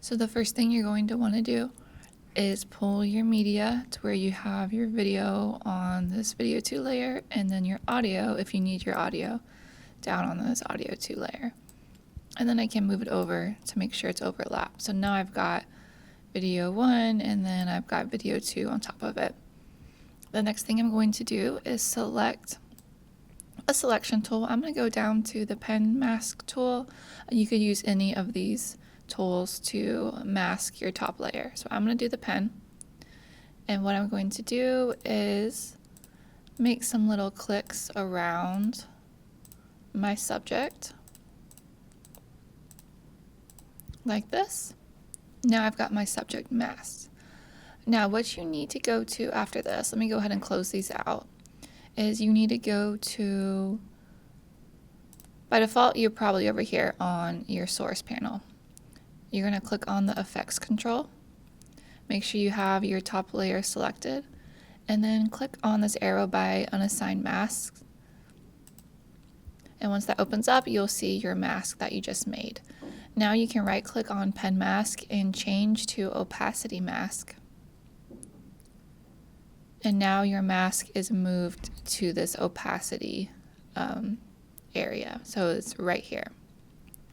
So the first thing you're going to want to do is pull your media to where you have your video on this video 2 layer, and then your audio, if you need your audio, down on this audio 2 layer. And then I can move it over to make sure it's overlapped. So now I've got video 1 and then I've got video 2 on top of it. The next thing I'm going to do is select a selection tool. I'm going to go down to the pen mask tool. You could use any of these tools to mask your top layer. So I'm going to do the pen. And what I'm going to do is make some little clicks around my subject like this. Now I've got my subject masked. Now what you need to go to after this, let me go ahead and close these out, is you need to go to, by default you're probably over here on your source panel. You're going to click on the effects control, make sure you have your top layer selected, and then click on this arrow by unassigned masks. And once that opens up, you'll see your mask that you just made. Now you can right click on pen mask and change to opacity mask. And now your mask is moved to this opacity area. So it's right here.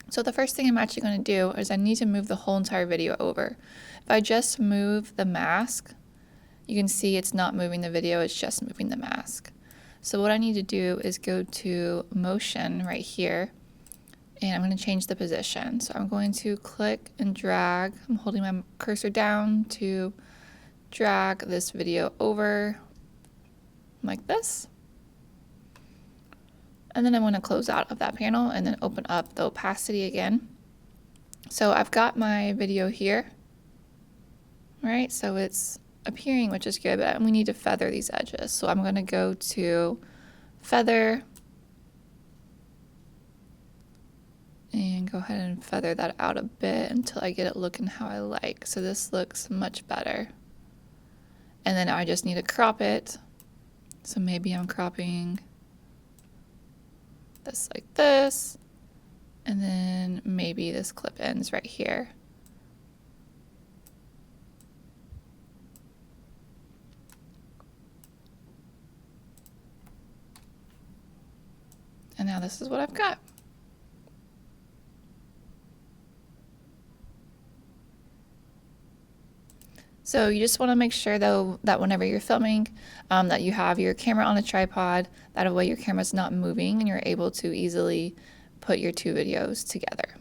So the first thing I'm actually going to do is I need to move the whole entire video over. If I just move the mask, you can see it's not moving the video, it's just moving the mask. So what I need to do is go to motion right here, and I'm going to change the position. So I'm going to click and drag. I'm holding my cursor down to drag this video over like this. And then I'm going to close out of that panel and then open up the opacity again. So I've got my video here, right? So it's appearing, which is good, but we need to feather these edges. So I'm going to go to feather and go ahead and feather that out a bit until I get it looking how I like. So this looks much better. And then I just need to crop it. So maybe I'm cropping this like this, and then maybe this clip ends right here. And now this is what I've got. So you just want to make sure though that whenever you're filming that you have your camera on a tripod, that way your camera's not moving and you're able to easily put your two videos together.